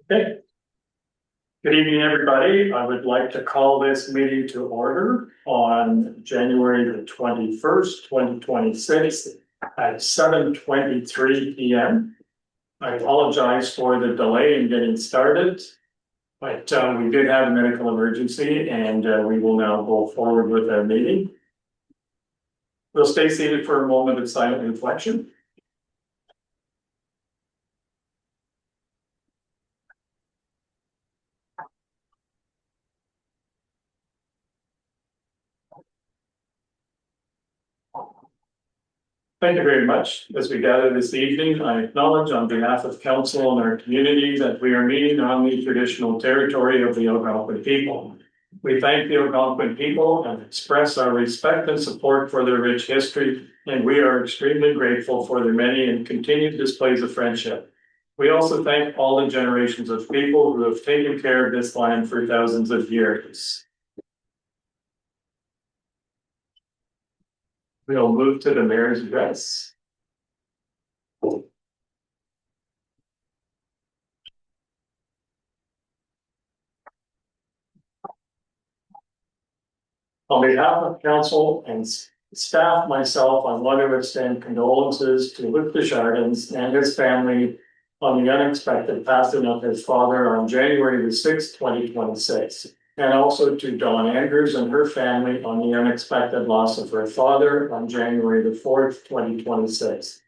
Okay. Good evening, everybody. I would like to call this meeting to order on January the 21st, 2026 at 7:23 p.m. I apologize for the delay in getting started, but we did have a medical emergency and we will now go forward with our meeting. We'll stay seated for a moment of silent reflection. Thank you very much. As we gather this evening, I acknowledge on behalf of council and our community that we are meeting on the traditional territory of the Algonquin people. We thank the Algonquin people and express our respect and support for their rich history, and we are extremely grateful for their many and continued displays of friendship. We also thank all the generations of people who have taken care of this land for thousands of years. We'll move to the mayor's address. On behalf of council and staff, myself, I want to extend condolences to Luc Desjardins and his family on the unexpected passing of his father on January the 6th, 2026. And also to Dawn Andrews and her family on the unexpected loss of her father on January the 4th, 2026.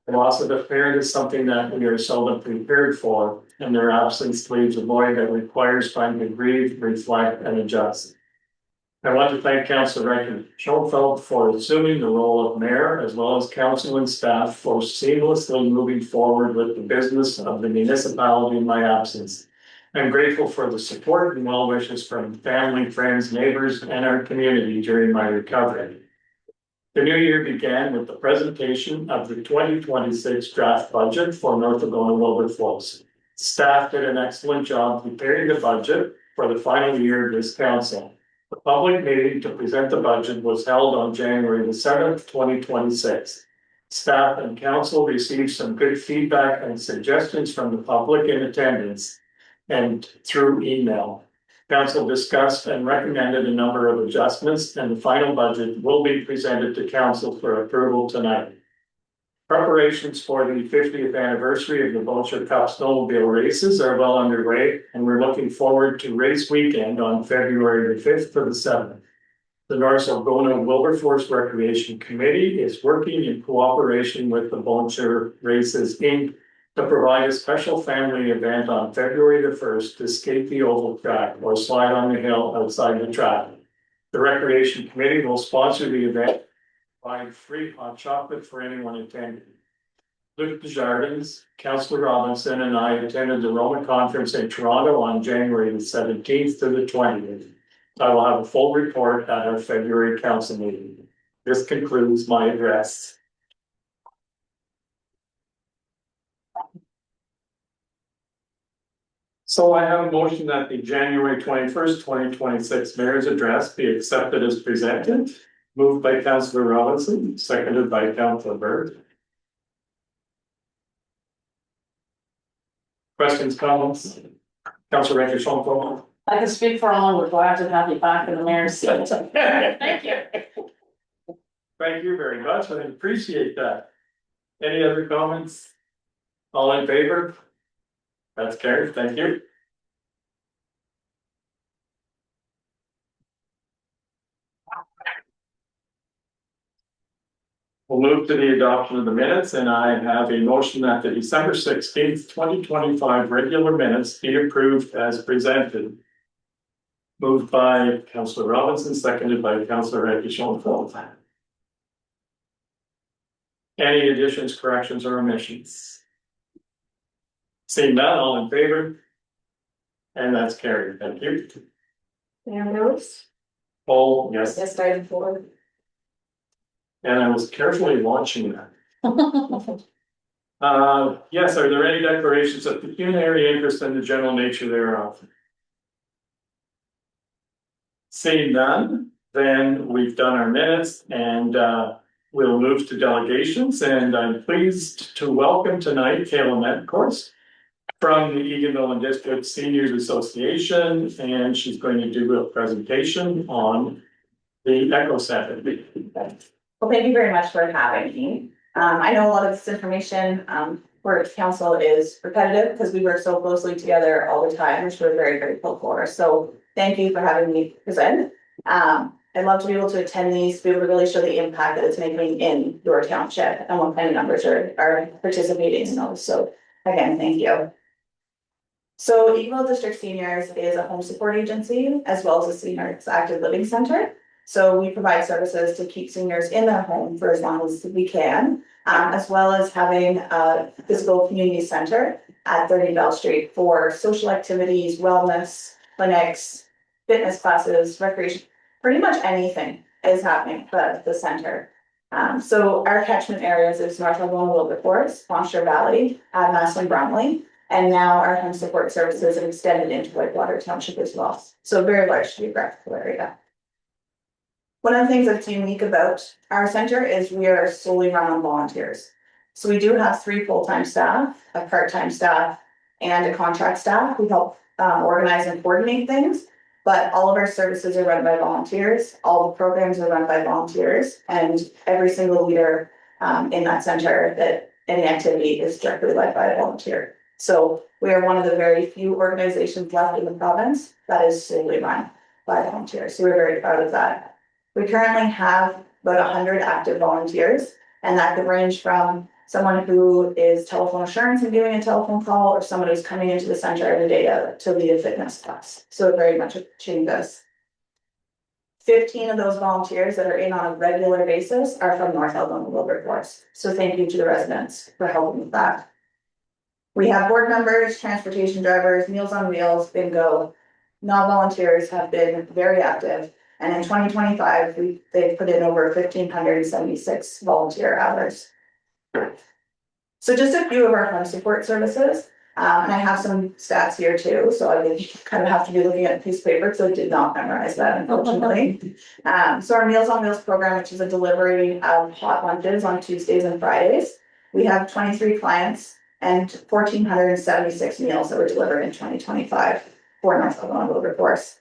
The loss of a parent is something that we are seldom prepared for, and their absence leaves a void that requires time to grieve, reflect, and adjust. I want to thank Councillor Rector Schoenfeld for assuming the role of mayor, as well as council and staff for seamlessly moving forward with the business of the municipality in my absence. I'm grateful for the support and well wishes from family, friends, neighbors, and our community during my recovery. The new year began with the presentation of the 2026 draft budget for North Algona Wilberforce. Staff did an excellent job preparing the budget for the final year of this council. The public meeting to present the budget was held on January the 7th, 2026. Staff and council received some good feedback and suggestions from the public in attendance and through email. Council discussed and recommended a number of adjustments, and the final budget will be presented to council for approval tonight. Preparations for the 50th anniversary of the Vulture Cup snowmobile races are well underway, and we're looking forward to race weekend on February the 5th to the 7th. The North Algona Wilberforce Recreation Committee is working in cooperation with the Vulture Races Inc. to provide a special family event on February the 1st to skate the oval track or slide on the hill outside the track. The Recreation Committee will sponsor the event, provide free hot chocolate for anyone attending. Luc Desjardins, Councillor Robinson, and I attended the Roma Conference in Toronto on January the 17th to the 20th. I will have a full report at our February council meeting. This concludes my address. So I have a motion that the January 21st, 2026 mayor's address be accepted as presented. Moved by Councillor Robinson, seconded by Councillor Bird. Questions, comments? Councillor Rector Schoenfeld. I can speak for all, we're glad to have you back in the mayor's seat. Thank you. Thank you very much. I appreciate that. Any other comments? All in favor? That's carried. Thank you. We'll move to the adoption of the minutes, and I have a motion that the December 16th, 2025 regular minutes be approved as presented. Moved by Councillor Robinson, seconded by Councillor Rector Schoenfeld. Any additions, corrections, or omissions? Seeing none, all in favor? And that's carried. Thank you. Mayor Lewis? Paul, yes. Yes, item 4. And I was carefully watching that. Yes, are there any declarations of pecuniary interest in the general nature thereof? Seeing none, then we've done our minutes and we'll move to delegations, and I'm pleased to welcome tonight Kayla Met, of course. from the Eganville and District Seniors Association, and she's going to do a presentation on the Echo Center. Well, thank you very much for having me. I know a lot of this information, for council is repetitive because we work so closely together all the time, which we're very grateful for. So thank you for having me present. I'd love to be able to attend these, to be able to really show the impact that it's making in your township and what kind of numbers are participating in those. So again, thank you. So Eagle District Seniors is a home support agency as well as a seniors active living center. So we provide services to keep seniors in their home for as long as we can, as well as having a physical community center at 30 Bell Street for social activities, wellness, clinics, fitness classes, recreation, pretty much anything is happening at the center. So our catchment areas is North Algona Wilberforce, Longshore Valley, Mass and Bromley, and now our home support services have extended into Whitewater Township as well. So a very large geographical area. One of the things that's unique about our center is we are solely run on volunteers. So we do have 3 full-time staff, a part-time staff, and a contract staff who help organize and coordinate things. But all of our services are run by volunteers, all the programs are run by volunteers, and every single leader in that center that any activity is directly led by a volunteer. So we are one of the very few organizations left in the province that is solely run by volunteers. So we're very proud of that. We currently have about 100 active volunteers, and that could range from someone who is telephone assurance and doing a telephone call, or someone who's coming into the center every day to lead a fitness class. So it very much changes. 15 of those volunteers that are in on a regular basis are from North Algona Wilberforce. So thank you to the residents for helping with that. We have board members, transportation drivers, Meals on Wheels, bingo. Non-volunteers have been very active. And in 2025, they've put in over 1,576 volunteer hours. So just a few of our home support services, and I have some stats here too, so I would kind of have to be looking at a piece of paper, so I did not memorize that, unfortunately. So our Meals on Wheels program, which is a delivery of hot lunches on Tuesdays and Fridays, we have 23 clients and 1,476 meals that were delivered in 2025 for North Algona Wilberforce.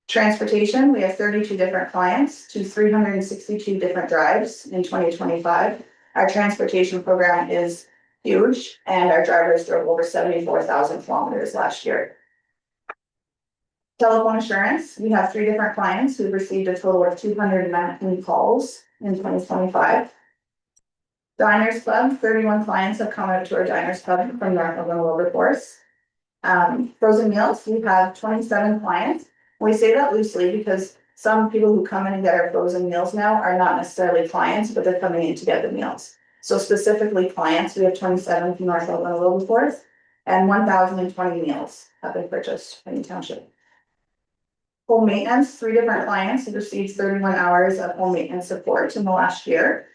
Transportation, we have 32 different clients to 362 different drives in 2025. Our transportation program is huge, and our drivers drove over 74,000 kilometers last year. Telephone assurance, we have 3 different clients who received a total of 219 calls in 2025. Diners Club, 31 clients have come out to our Diners Club from North Algona Wilberforce. Frozen meals, we have 27 clients. We say that loosely because some people who come in and get our frozen meals now are not necessarily clients, but they're coming in to get the meals. So specifically clients, we have 27 from North Algona Wilberforce, and 1,020 meals have been purchased in the township. Home maintenance, 3 different clients have received 31 hours of home maintenance support in the last year.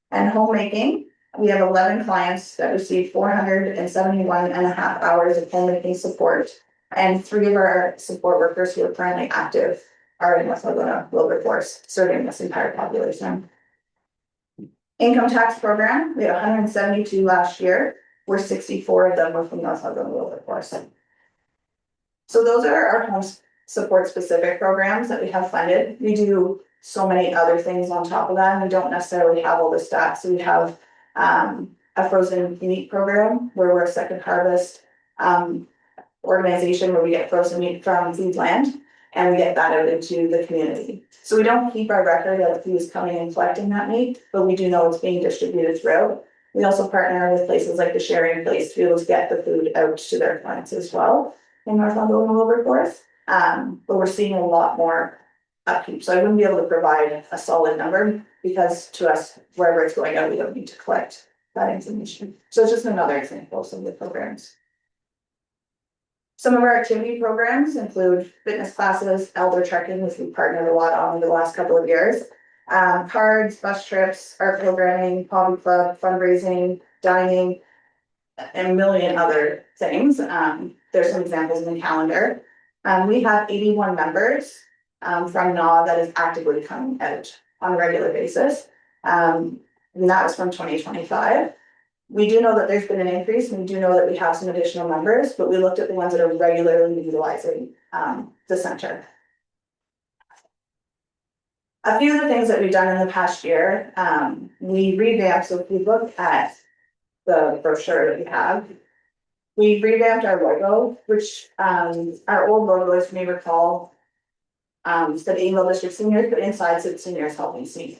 And homemaking, we have 11 clients that received 471.5 hours of homemaking support. And 3 of our support workers who are currently active are in North Algona Wilberforce, serving this entire population. Income tax program, we had 172 last year, where 64 of them were from North Algona Wilberforce. So those are our home support specific programs that we have funded. We do so many other things on top of that, and we don't necessarily have all the stats. So we have a frozen meat program where we're a second harvest organization where we get frozen meat from Foodland, and we get that out into the community. So we don't keep our record of who's coming and collecting that meat, but we do know it's being distributed throughout. We also partner with places like the Sharing Place to be able to get the food out to their clients as well in North Algona Wilberforce. But we're seeing a lot more upkeep. So I wouldn't be able to provide a solid number because to us, wherever it's going out, we don't need to collect that information. So it's just another example of some of the programs. Some of our activity programs include fitness classes, elder trekking, which we partnered a lot on over the last couple of years, cards, bus trips, art programming, hobby club, fundraising, dining, and a million other things. There's some examples in the calendar. We have 81 members from NAW that is actively coming out on a regular basis. And that was from 2025. We do know that there's been an increase, and we do know that we have some additional members, but we looked at the ones that are regularly utilizing the center. A few of the things that we've done in the past year, we revamped. So if you look at the brochure that we have, we revamped our logo, which our old logo, as you may recall, said Angel District Seniors, but inside said Seniors Helping Seniors.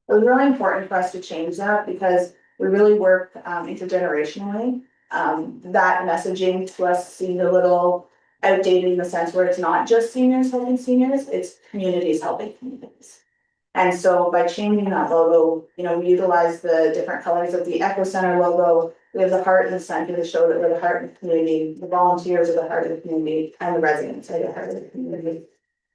It was really important for us to change that because we really work intergenerationally. That messaging to us seemed a little outdated in the sense where it's not just seniors helping seniors, it's communities helping communities. And so by changing that logo, you know, we utilize the different colors of the Echo Center logo. We have the heart in the center to show that we're the heart of the community. The volunteers are the heart of the community, and the residents are the heart of the community.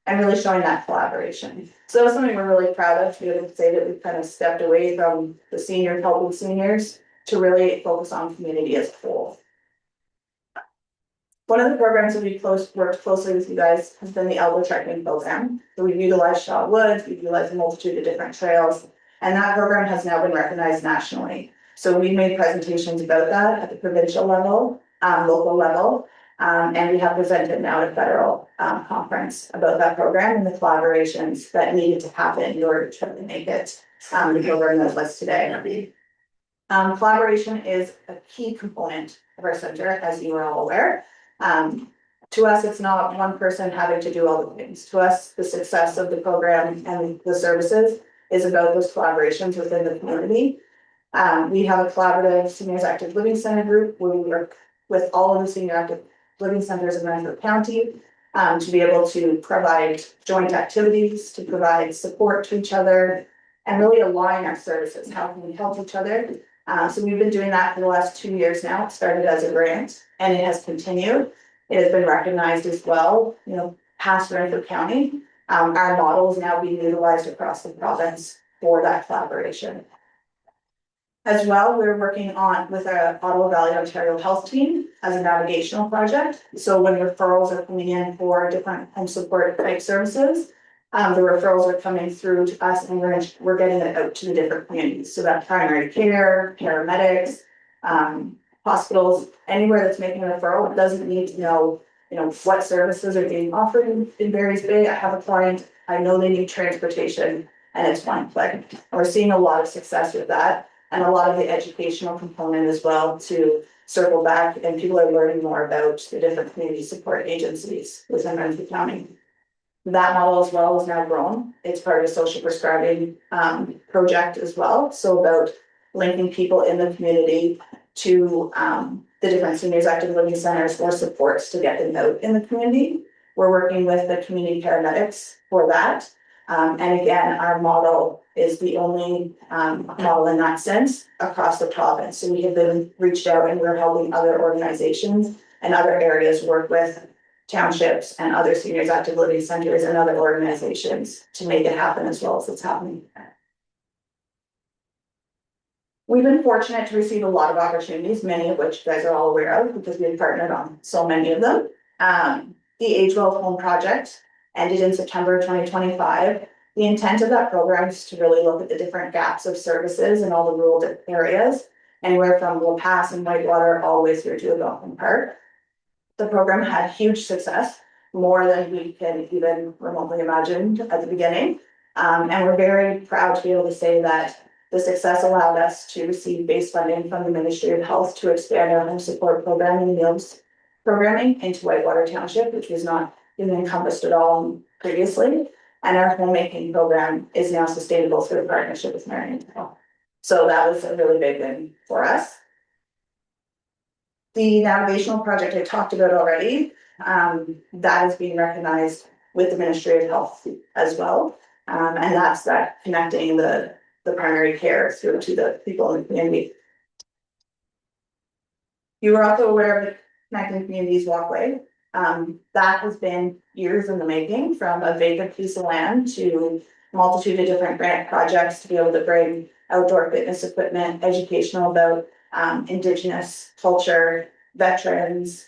And really showing that collaboration. So that's something we're really proud of, to be able to say that we've kind of stepped away from the seniors helping seniors to really focus on community as a whole. One of the programs that we've worked closely with you guys has been the elbow trekking program. So we've utilized Shaw Woods, we've utilized a multitude of different trails, and that program has now been recognized nationally. So we've made presentations about that at the provincial level, local level, and we have presented now at a federal conference about that program and the collaborations that needed to happen in order to really make it the program that was today. Collaboration is a key component of our center, as you are all aware. To us, it's not one person having to do all the things. To us, the success of the program and the services is about those collaborations within the community. We have a collaborative seniors active living center group where we work with all of the senior active living centers in Renfrew County to be able to provide joint activities, to provide support to each other, and really align our services. How can we help each other? So we've been doing that for the last 2 years now. It started as a grant and it has continued. It has been recognized as well, you know, past Renfrew County. Our model is now being utilized across the province for that collaboration. As well, we're working on with our Ottawa Valley Ontario Health Team as a navigational project. So when referrals are coming in for different home support type services, the referrals are coming through to us and we're getting it out to the different communities. So that primary care, paramedics, hospitals, anywhere that's making a referral doesn't need to know, you know, what services are being offered in Barry's Bay. I have a client, I know they need transportation and it's one click. We're seeing a lot of success with that. And a lot of the educational component as well to circle back, and people are learning more about the different community support agencies within Renfrew County. That model as well is now grown. It's part of a social prescribing project as well. So about linking people in the community to the different seniors active living centers or supports to get them out in the community. We're working with the community paramedics for that. And again, our model is the only model in that sense across the province. So we have been reached out and we're helping other organizations and other areas work with townships and other seniors active living centers and other organizations to make it happen as well as it's happening. We've been fortunate to receive a lot of opportunities, many of which you guys are all aware of because we've partnered on so many of them. The Age Well Home Project ended in September 2025. The intent of that program is to really look at the different gaps of services in all the rural areas, anywhere from La Pass and Whitewater all the way through to Algona Park. The program had huge success, more than we can even remotely imagine at the beginning. And we're very proud to be able to say that the success allowed us to receive base funding from the Ministry of Health to expand our home support program and meals programming into Whitewater Township, which was not even encompassed at all previously. And our homemaking program is now sustainable through a partnership with Marion. So that was a really big win for us. The navigational project I talked about already, that is being recognized with the Ministry of Health as well. And that's that connecting the primary care through to the people in the community. You were also aware of the Connecting Communities Walkway. That has been years in the making, from a vacant piece of land to a multitude of different grant projects to be able to bring outdoor fitness equipment, educational about Indigenous culture, veterans.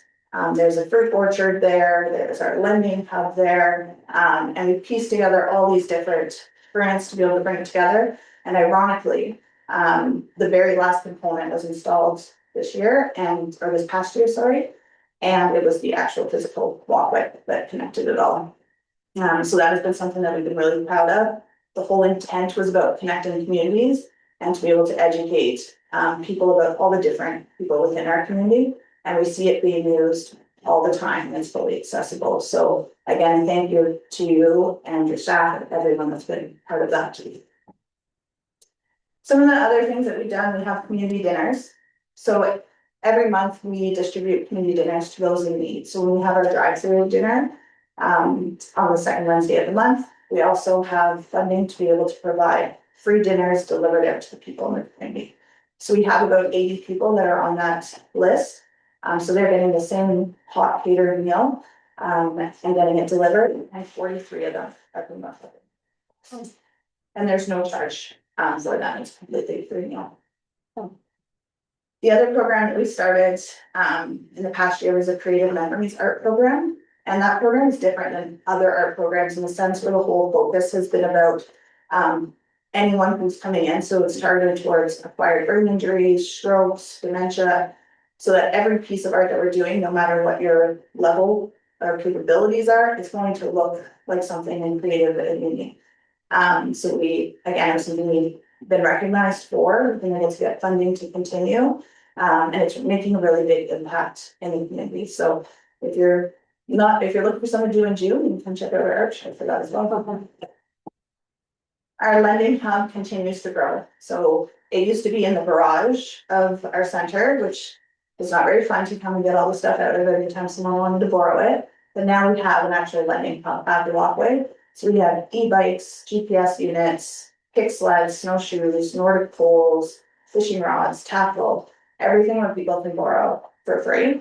There's a fruit orchard there, there's our lending hub there, and we pieced together all these different grants to be able to bring it together. And ironically, The very last component was installed this year or this past year, sorry. And it was the actual physical walkway that connected it all. So that has been something that we've been really proud of. The whole intent was about connecting communities and to be able to educate people about all the different people within our community. And we see it being used all the time and it's fully accessible. So again, thank you to you and your staff and everyone that's been part of that. Some of the other things that we've done, we have community dinners. So every month we distribute community dinners to those in need. So when we have our drive-through dinner on the second Wednesday of the month, we also have funding to be able to provide free dinners delivered out to the people in the community. So we have about 80 people that are on that list. So they're getting the same hot catered meal and getting it delivered, and 43 of them are from Buffalo. And there's no charge for that, it's completely free meal. The other program that we started in the past year was a Creative Memories art program. And that program is different than other art programs in the sense where the whole focus has been about anyone who's coming in. So it's targeted towards acquired brain injuries, strokes, dementia, so that every piece of art that we're doing, no matter what your level or capabilities are, it's going to look like something in creative and unique. So we, again, it's something we've been recognized for, we've been able to get funding to continue. And it's making a really big impact in the community. So if you're looking for someone to do in June, you can come check out our art show for that as well. Our lending hub continues to grow. So it used to be in the garage of our center, which is not very fun to come and get all the stuff out of it every time someone wanted to borrow it. But now we have an actual lending hub at the walkway. So we have e-bikes, GPS units, kick sleds, snowshoes, Nordic poles, fishing rods, tackle, everything where people can borrow for free.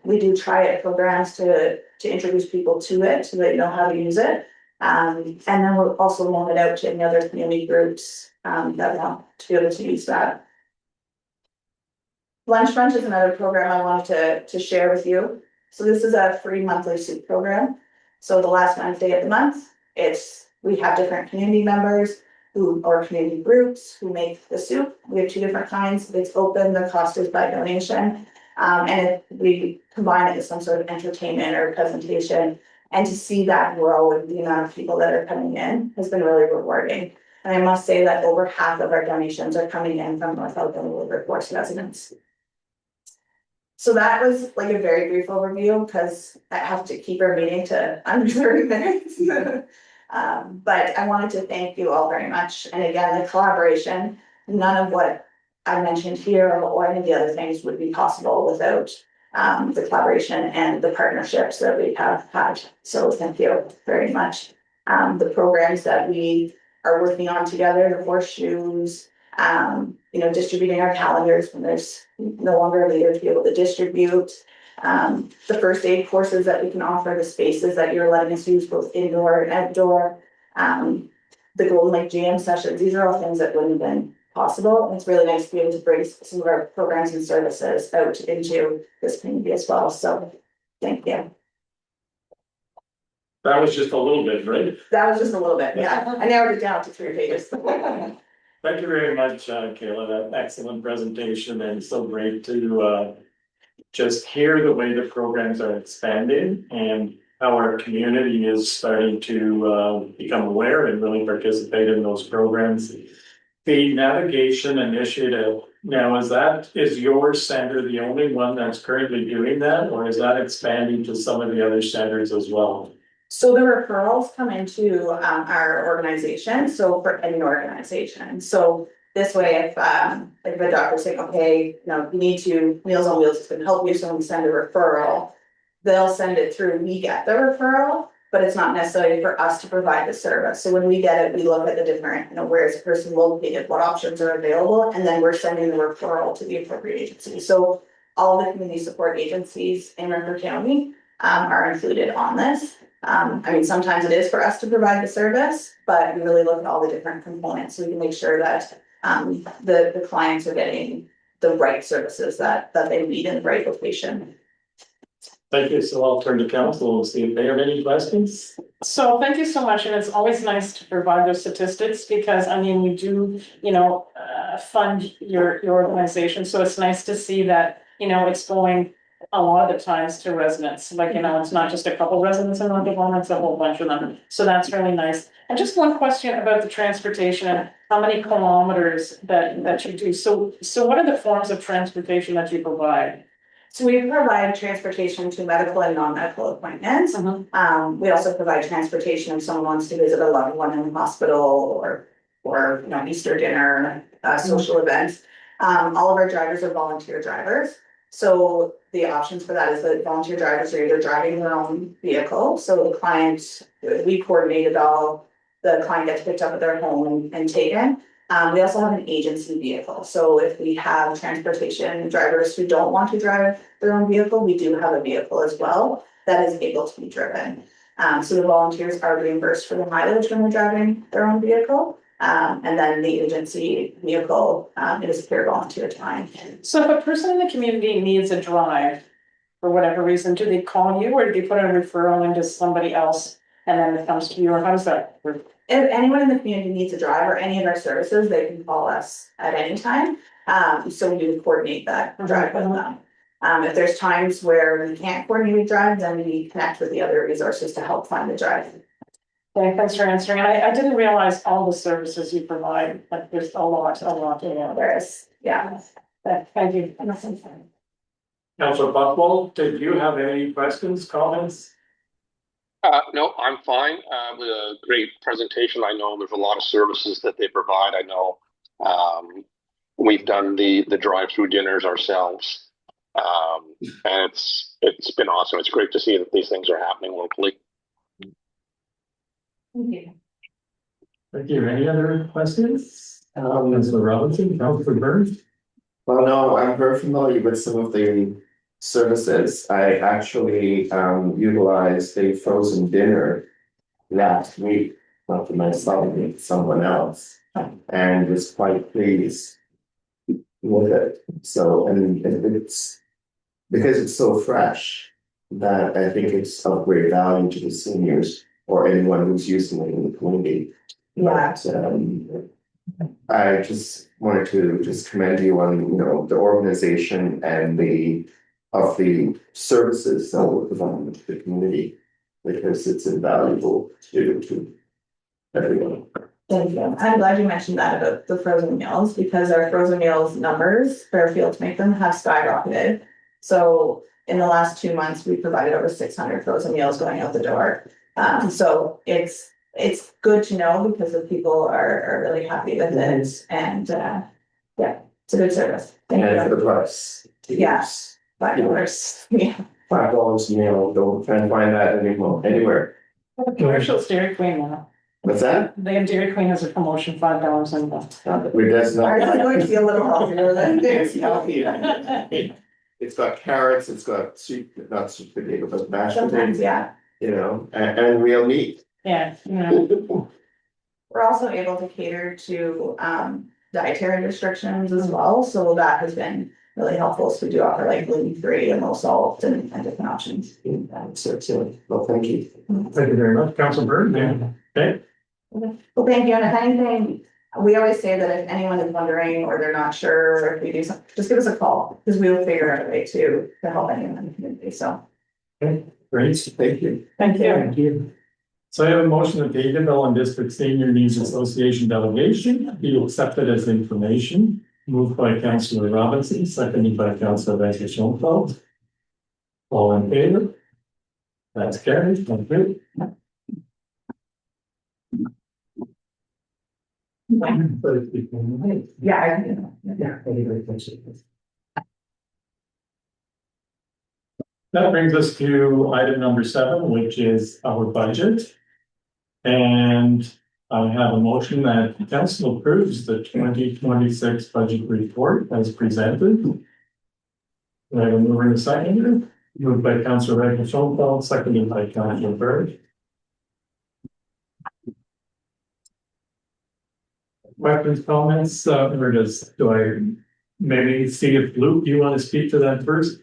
We do try-it programs to introduce people to it so they know how to use it. And then we'll also loan it out to any other community groups that want to be able to use that. Lunch Bunch is another program I wanted to share with you. So this is a free monthly soup program. So the last Wednesday of the month, we have different community members or community groups who make the soup. We have 2 different kinds. It's open, the cost is by donation. And we combine it with some sort of entertainment or presentation. And to see that grow with the amount of people that are coming in has been really rewarding. And I must say that over half of our donations are coming in from North Algona Wilberforce residents. So that was like a very brief overview because I have to keep our meeting to under 30 minutes. But I wanted to thank you all very much. And again, the collaboration, none of what I mentioned here or any of the other things would be possible without the collaboration and the partnerships that we have had. So thank you very much. The programs that we are working on together, the horseshoes, distributing our calendars when there's no longer a leader to be able to distribute. The first aid courses that we can offer, the spaces that you're letting us use both indoor and outdoor. The Golden Lake Jam sessions, these are all things that wouldn't have been possible. And it's really nice to be able to bring some of our programs and services out into this community as well. So thank you. That was just a little bit, right? That was just a little bit, yeah. I narrowed it down to 3 pages. Thank you very much, Kayla. That excellent presentation and so great to just hear the way the programs are expanding and how our community is starting to become aware and really participate in those programs. The navigation initiative, now is your center the only one that's currently doing that, or is that expanding to some of the other centers as well? So the referrals come into our organization, so for any organization. So this way, if a doctor's saying, okay, you need to, Meals on Wheels is gonna help you, so we send a referral, they'll send it through, we get the referral, but it's not necessarily for us to provide the service. So when we get it, we look at the different, where is the person located, what options are available, and then we're sending the referral to the appropriate agency. So all the community support agencies in Renfrew County are included on this. Sometimes it is for us to provide the service, but we really look at all the different components so we can make sure that the clients are getting the right services that they need in the right location. Thank you. So I'll turn to council and see if they have any questions. So thank you so much. And it's always nice to provide those statistics because we do, fund your organization, so it's nice to see that, it's going a lot of the times to residents, like, it's not just a couple residents in Algona, it's a whole bunch of them, so that's really nice. And just one question about the transportation and how many kilometers that you do, so what are the forms of transportation that you provide? So we provide transportation to medical and non-medical appointments. We also provide transportation if someone wants to visit a loved one in the hospital or Easter dinner, social events. All of our drivers are volunteer drivers. So the options for that is that volunteer drivers are either driving their own vehicle. So the client, we coordinated all, the client gets picked up at their home and taken. We also have an agency vehicle. So if we have transportation drivers who don't want to drive their own vehicle, we do have a vehicle as well that is able to be driven. So the volunteers are reimbursed for the mileage when they're driving their own vehicle. And then the agency vehicle, it is pure volunteer time. So if a person in the community needs a drive, for whatever reason, do they call you or do you put a referral into somebody else and then it comes to you, or how does that work? If anyone in the community needs a drive or any of our services, they can call us at any time. So we would coordinate that drive with them. If there's times where we can't coordinate a drive, then we connect with the other resources to help find the drive. Okay, thanks for answering. And I didn't realize all the services you provide, like there's a lot. There is, yeah. Thank you. Councillor Buckwell, did you have any questions, comments? No, I'm fine. With a great presentation. I know there's a lot of services that they provide. I know we've done the drive-through dinners ourselves, and it's been awesome. It's great to see that these things are happening locally. Thank you. Thank you. Any other questions? Councillor Robinson, Councillor Burns? Well, no, I'm very familiar with some of the services. I actually utilized a frozen dinner last week, not for myself, but someone else, and was quite pleased with it. So, and it's because it's so fresh that I think it's of great value to the seniors or anyone who's using it in the community. Yeah. But, I just wanted to just commend you on, the organization and the services that we're providing to the community, because it's invaluable to everyone. Thank you. I'm glad you mentioned that about the frozen meals, because our frozen meals numbers, Fairfield to make them, have skyrocketed. So in the last 2 months, we provided over 600 frozen meals going out the door. So it's good to know because the people are really happy with it, and yeah, it's a good service. Thank And you. for the price. Yes. $5. Yeah. $5 a meal, don't try and find that anywhere. Commercial Dairy Queen now. What's that? The Dairy Queen has a promotion, $5 and That's not. Ours is going to be a little healthier than It's healthy. It's got carrots, it's got not sweet potato, but mashed sometimes, potatoes, yeah. and real meat. yeah, We're also able to cater to dietary restrictions as well, so that has been really helpful. So we do offer like gluten-free and low salt and different options. So, well, thank you. Thank you very much. Councillor Burns? Okay. Well, thank you, and if anything, we always say that if anyone is wondering or they're not sure if we do something, just give us a call, because we will figure out a way to help anyone in the community, so. Okay, great. Thank you. thank you. Thank you. So I have a motion that the Daventville District Senior Needs Association delegation be accepted as information, moved by Councillor Robinson, seconded by Councillor Van Schoenfeld. All in favor? That's carried. Thank you. Yeah. That brings us to item number 7, which is our budget. And I have a motion that the council approves the 2026 budget report as presented. Do I have a mover and a seconder? Moved by Councillor Van Schoenfeld, seconded by Councillor Bird. Questions, comments, or do I maybe see if Luke, you want to speak to that first?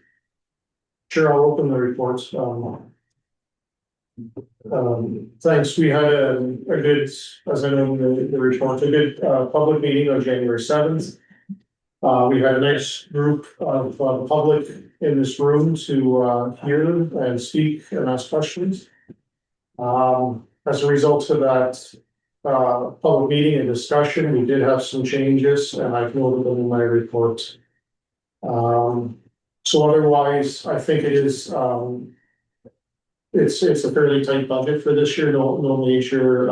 Sure, I'll open the reports. Thanks, we had a good, as I know in the report, a good public meeting on January 7th. We had a nice group of the public in this room to hear and speak and ask questions. As a result of that public meeting and discussion, we did have some changes, and I've noted them in my report. So otherwise, I think it is it's a fairly tight budget for this year, no major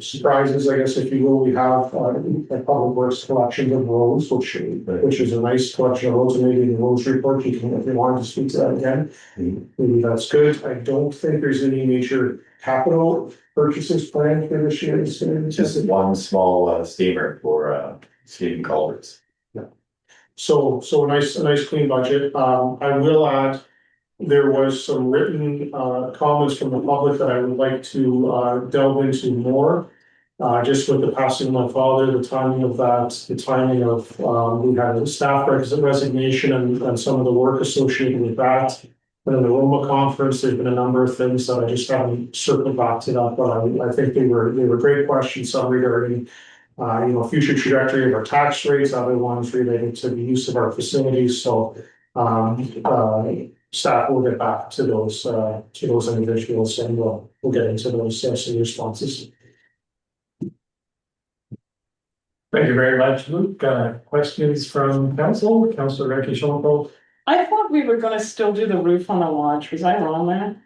surprises, I guess, if you will. We have a public works collection of roads, which is a nice collection of roads, and maybe the roads report, you can, if you wanted to speak to that again, maybe that's good. I don't think there's any major capital purchases planned for this year. It's just one small steamer for steam culverts. So a nice clean budget. I will add, there was some written comments from the public that I would like to delve into more. Just with the passing of my father, the timing of that, the timing of, we had a staff resignation and some of the work associated with that. And in the Roma conference, there's been a number of things that I just haven't circled back to that, but I think they were great questions, some regarding future trajectory of our tax rates, other ones related to the use of our facilities. So staff will get back to those individuals, and we'll get into those responses. Thank you very much, Luke. Questions from council? Councillor Ricky Schonko. I thought we were gonna still do the roof on the lodge, was I wrong there?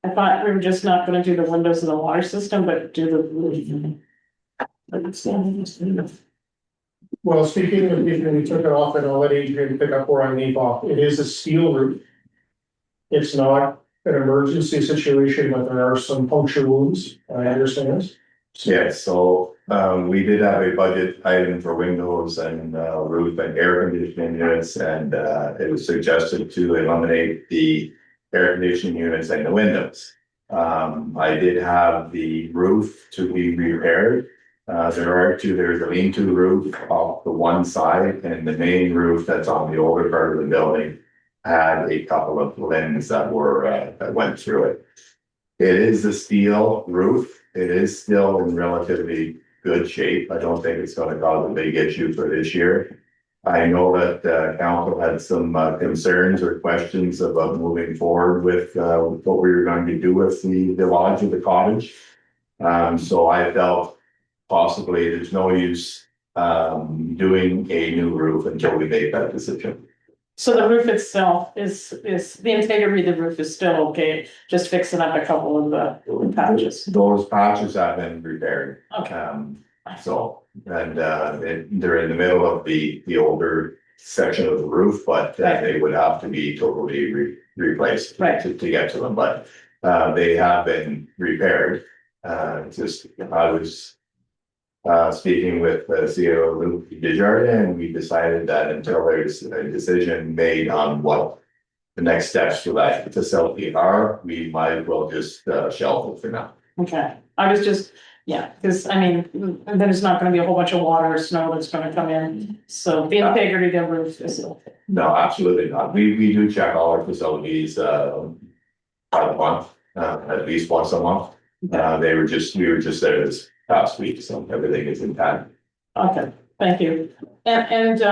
I thought we were just not gonna do the windows in the water system, but do the roof. Well, speaking of, we took it off, and I'll let Adrian pick up where I leave off. It is a steel roof. It's not an emergency situation, but there are some puncture wounds, I understand. Yeah, so we did have a budget item for windows and roof and air conditioning units, and it was suggested to eliminate the air conditioning units and the windows. I did have the roof to be repaired. There's a lean-to roof off the one side, and the main roof that's on the older part of the building had a couple of limbs that went through it. It is a steel roof. It is still in relatively good shape. I don't think it's going to cause a big issue for this year. I know that council had some concerns or questions about moving forward with what we were going to do with the lodge of the cottage. So I felt possibly there's no use doing a new roof until we make that decision. So the roof itself is the integrity of the roof is still okay, just fixing up a couple of the patches. Those patches have been repaired. Okay. They're in the middle of the older section of the roof, but they would have to be totally replaced to get to them, but they have been repaired. I was speaking with CEO Luke Desjardins, and we decided that until there's a decision made on what the next steps for that facility are, we might as well just shelve it for now. Okay, I was just, because I mean, there's not gonna be a whole bunch of water or snow that's gonna come in, so the integrity of the roof is. No, absolutely not. We do check all our facilities by the month, at least once a month. We were just there this past week, so everything is intact. Okay, thank you. And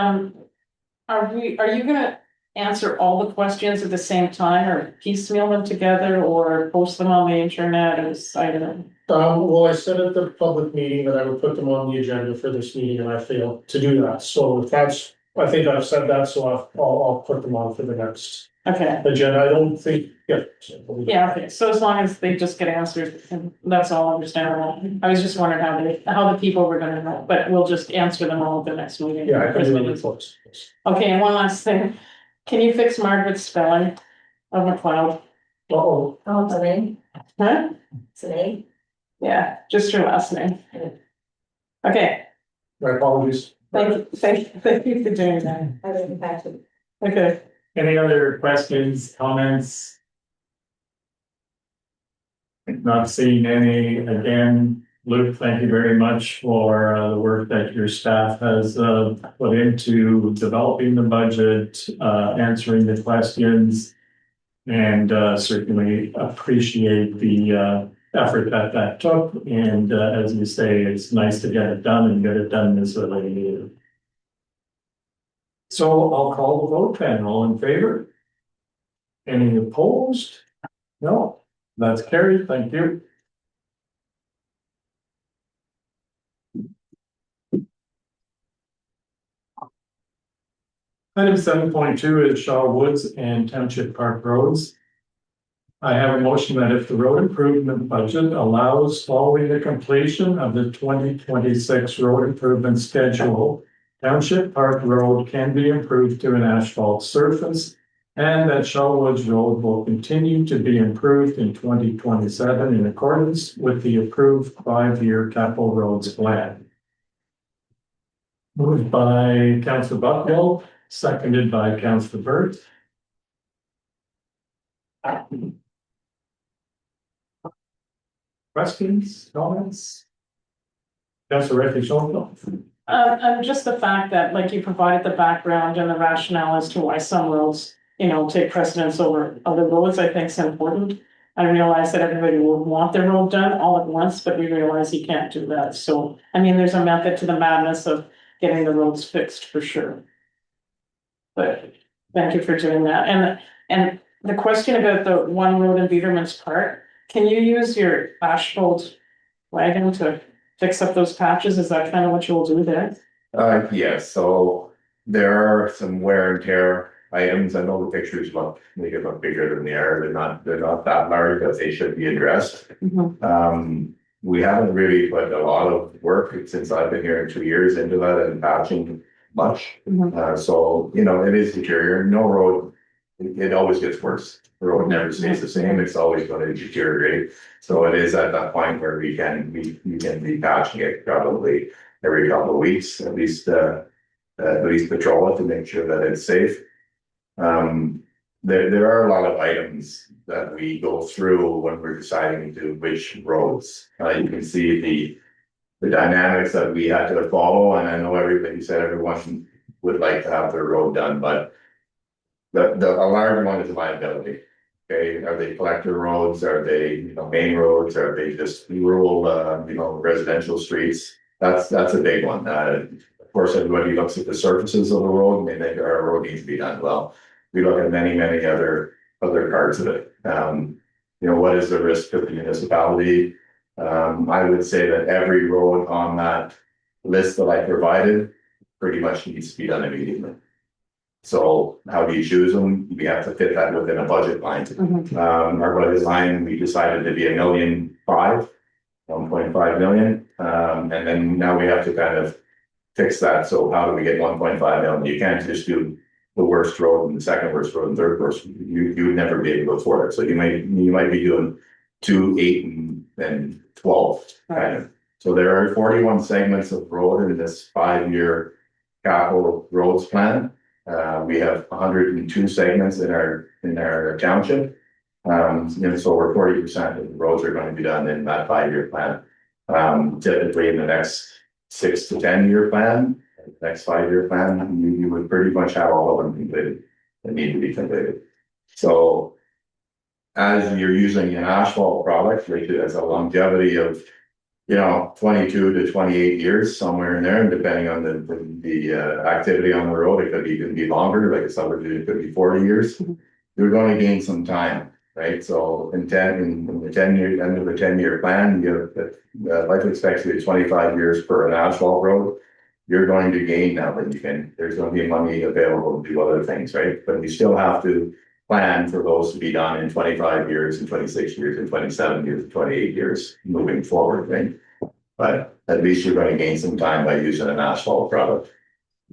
are you gonna answer all the questions at the same time, or piecemeal them together, or post them on the internet, or I don't know? Well, I said at the public meeting that I would put them on the agenda for this meeting, and I failed to do that. So that's, I think I've said that, so I'll put them on for the next agenda. I don't think, okay, so as long as they just get answered, that's all understandable. I was just wondering how the people were gonna know, but we'll just answer them all at the next meeting. yeah, I can do it close. Okay, and one last thing, can you fix Margaret's spelling of McLeod? Oh, it's a name, Huh? it's a name. Yeah, just her last name. Okay, my apologies. thank you for doing that. I didn't catch it. Okay. Any other questions, comments? Not seeing any. Again, Luke, thank you very much for the work that your staff has put into developing the budget, answering the questions. And certainly appreciate the effort that took. And as you say, it's nice to get it done and get it done this early. So I'll call the vote then. All in favor? Any opposed? No, that's carried. Thank you. Item 7.2 is Shaw Woods and Township Park Roads. I have a motion that if the road improvement budget allows following the completion of the 2026 road improvement schedule, Township Park Road can be improved to an asphalt surface, and that Shaw Woods Road will continue to be improved in 2027 in accordance with the approved 5-year capital roads plan. Moved by Councillor Bucknell, seconded by Councillor Burt. Questions, comments? Councillor Reddy Schonfeld. Just the fact that, like, you provided the background and the rationale as to why some roads, take precedence over other roads, I think is important. I realize that everybody will want their road done all at once, but we realize you can't do that. So, there's a method to the madness of getting the roads fixed for sure. But thank you for doing that. And the question about the one road in Biederman's Park, can you use your asphalt wagon to fix up those patches? Is that kind of what you'll do there? Yes, so there are some wear and tear items. I know the pictures make it look bigger than they are. They're not that large, but they should be addressed. We haven't really put a lot of work since I've been here in 2 years into that and patching much. So, it is deteriorating. No road, it always gets worse. The road never stays the same. It's always going to deteriorate. So it is at that point where we can be patching it probably every couple of weeks, at least patrol it to make sure that it's safe. There are a lot of items that we go through when we're deciding to which roads. You can see the dynamics that we had to follow, and I know everybody said everyone would like to have their road done, but a large one is liability. Okay, are they collector roads? Are they main roads? Are they just rural residential streets? That's a big one. Of course, everybody looks at the surfaces of the road and they think our road needs to be done. Well, we look at many other parts of it. What is the risk to the municipality? I would say that every road on that list that I provided pretty much needs to be done immediately. So how do you choose them? We have to fit that within a budget line. Our budget line, we decided to be $1.5 million, 1.5 million. And then now we have to kind of fix that. So how do we get 1.5 million? You can't just do the worst road and the second worst road and third worst. You would never be able to afford it. So you might be doing 2, 8, and 12 kind of. So there are 41 segments of road in this 5-year capital roads plan. We have 102 segments in our township. So over 40% of the roads are going to be done in that 5-year plan. Typically in the next 6 to 10 year plan, next 5-year plan, you would pretty much have all of them completed that need to be completed. So as you're using an asphalt product, which has a longevity of 22 to 28 years, somewhere in there, and depending on the activity on the road, it could even be longer, like it could be 40 years. You're going to gain some time, right? So in the end of the 10-year plan, you have life expectancy of 25 years for an asphalt road. You're going to gain now that there's going to be money available to do other things, right? But you still have to plan for those to be done in 25 years and 26 years and 27 years and 28 years moving forward, right? But at least you're going to gain some time by using an asphalt product.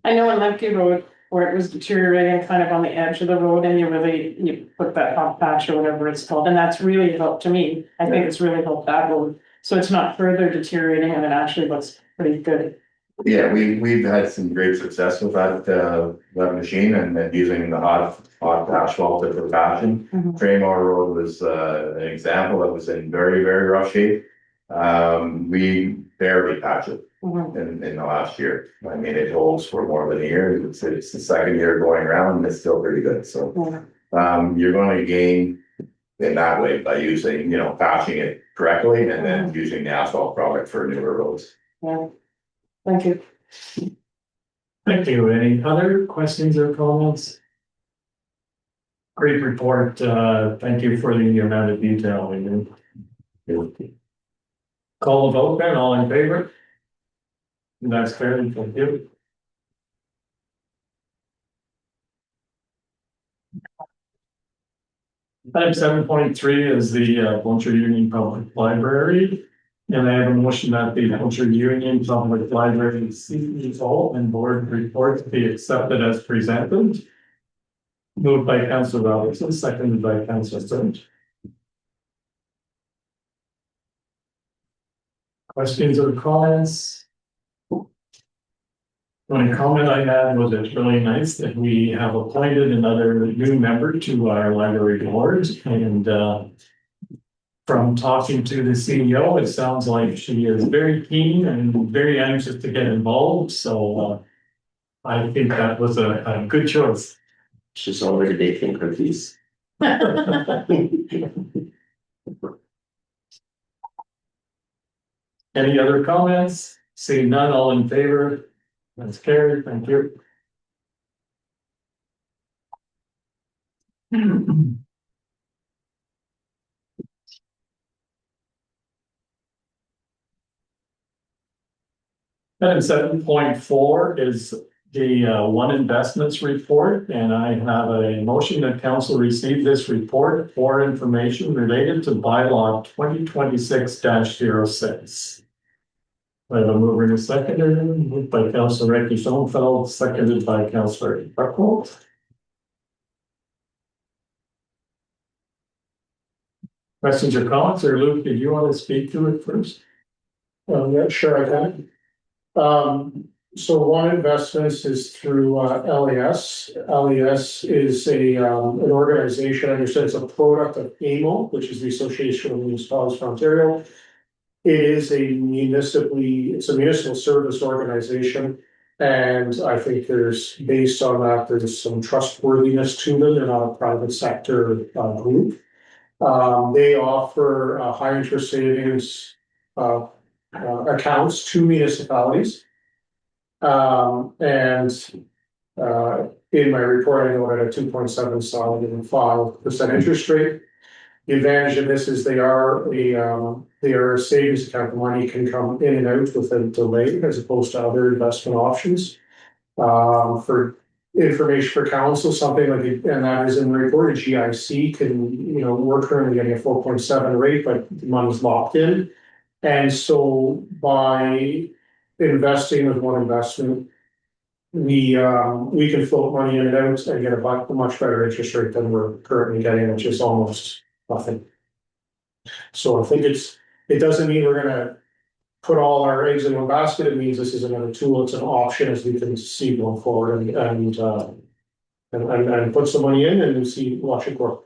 I know in Lemke Road where it was deteriorating kind of on the edge of the road and you put that hot patch or whatever it's called, and that's really helped to me. I think it's really helped that road. So it's not further deteriorating and it actually looks pretty good. Yeah, we've had some great success with that machine and using the hot asphalt for patching. Traymore Road was an example that was in very rough shape. We barely patched it in the last year. It holds for more than a year. It's the second year going around and it's still pretty good. So you're gonna gain in that way by using, patching it correctly and then using the asphalt product for newer roads. Yeah. Thank you. Thank you. Any other questions or comments? Great report. Thank you for the amount of detail. Call the vote then, all in favor? That's carried, thank you. Item 7.3 is the Blanchard Union Public Library. And I have a motion that the Blanchard Union Public Library CEO and board reports be accepted as presented. Moved by Councilor Robertson, seconded by Councilor Stern. Questions or comments? One comment I had was it's really nice that we have appointed another new member to our library board, and from talking to the CEO, it sounds like she is very keen and very anxious to get involved, so I think that was a good choice. She's already baking cookies. Any other comments? Seeing none, all in favor? That's carried, thank you. Item 7.4 is the one investments report, and I have a motion that council receive this report for information related to bylaw 2026-06. I have a mover and a seconder, moved by Councilor Ricky Schoenfeld, seconded by Councilor Buckle. Questions or comments, or Luke, did you want to speak to it first? Yeah, sure, I can. So one investments is through LES. LES is an organization, I understand it's a product of AMO, which is the Association of Municipalities of Ontario. It is it's a municipal service organization. And I think based on that, there's some trustworthiness to them. They're not a private sector group. They offer high interest savings accounts to municipalities. In my report, I noted a 2.75% interest rate. The advantage of this is they are a savings account. Money can come in and out with a delay as opposed to other investment options. For information for council, something like, and that is in the report, a GIC can, we're currently getting a 4.7 rate, but the money's locked in. And so by investing with one investment, we can float money in and out and get a much better interest rate than we're currently getting, which is almost nothing. So I think it doesn't mean we're gonna put all our eggs in one basket. It means this is another tool. It's an option as we can see going forward and put some money in and watch it grow.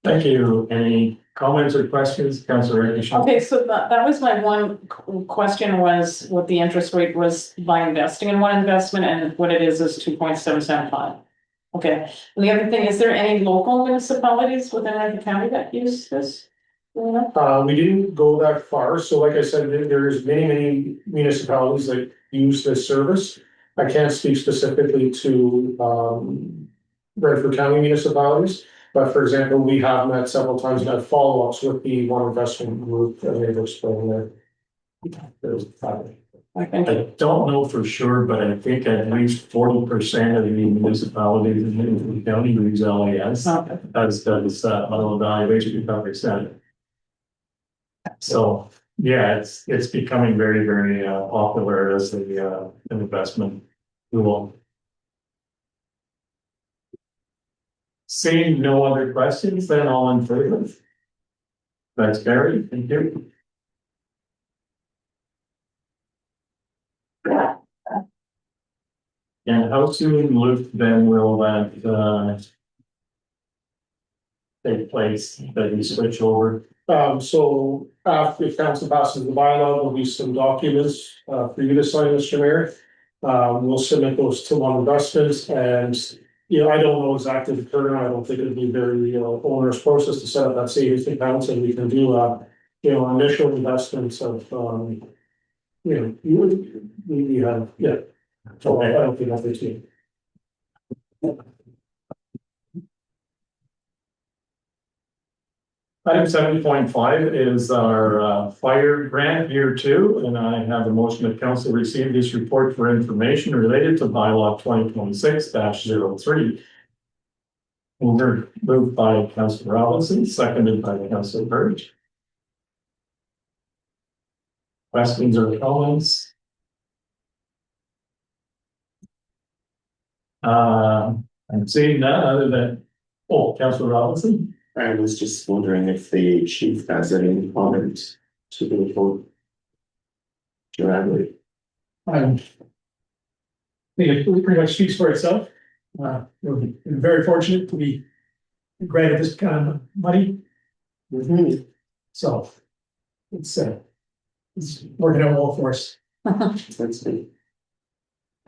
Thank you. Any comments or questions, Councilor Ricky? Okay, so that was my one question, was what the interest rate was by investing in one investment, and what it is 2.775. Okay, and the other thing, is there any local municipalities within the county that use this? We didn't go that far. So like I said, there's many municipalities that use this service. I can't speak specifically to Brantford County municipalities. But for example, we have met several times and had follow-ups with the one investment group that they've explained there. I don't know for sure, but I think at least 40% of the municipalities in the county use LAS, as does auto evaluation recovery center. So yeah, it's becoming very, very popular as an investment tool. Seeing no other questions, then all in favor? That's carried. Thank you. And how soon, Luke, then will that take place, that we switch over? So after, if council passes the bylaw, there'll be some documents for you to sign, Mr. Mayor. We'll submit those to one investments, and Yeah, I don't know exactly the turnaround. I don't think it'd be very onerous process to set up that savings account, and we can do initial investments of we have, yeah. So I don't think that's it. Item 7.5 is our fire grant year 2, and I have a motion that council receive this report for information related to bylaw 2026-03. Moved by Councillor Robinson, seconded by Councillor Burge. Questions or comments? I'm seeing none other than, Councillor Robinson. I was just wondering if the chief has any comment to the report. Directly. I think it pretty much speaks for itself. We're very fortunate to be granted this kind of money. So it's working out well for us. That's me.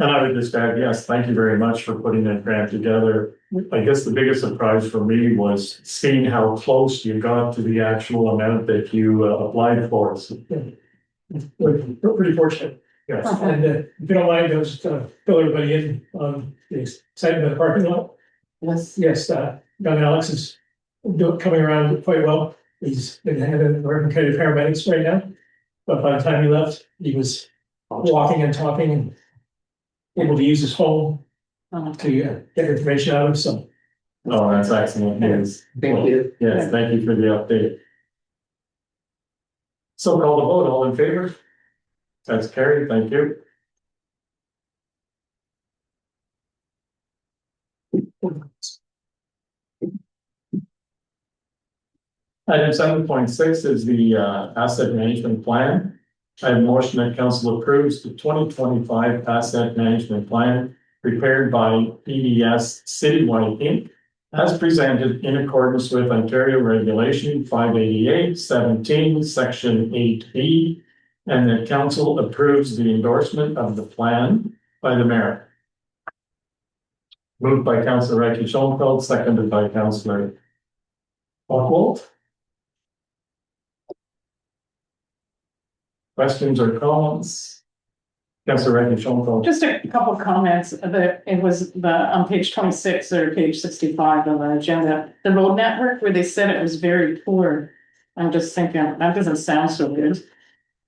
And I would just add, yes, thank you very much for putting that grant together. I guess the biggest surprise for me was seeing how close you got to the actual amount that you applied for. So, We're pretty fortunate. yes. And if you don't mind, I'll just fill everybody in on the excitement of the parking lot. Yes, young Alex is coming around quite well. He's been working kind of paramedics right now. But by the time he left, he was walking and talking and able to use his phone to get information out of him. So Oh, that's excellent news. Thank you. Yes, thank you for the update. So call the vote, all in favor? That's carried, thank you. Item 7.6 is the asset management plan. I have a motion that council approves the 2025 asset management plan prepared by PDS Citywide Inc. as presented in accordance with Ontario Regulation 588-17, Section 8B, and that council approves the endorsement of the plan by the mayor. Moved by Councillor Reiche-Schoenfeld, seconded by Councillor Buchwald. Questions or comments? Councillor Reiche-Schoenfeld. Just a couple of comments. It was on page 26 or page 65 on the agenda, the road network where they said it was very poor. I'm just thinking that doesn't sound so good.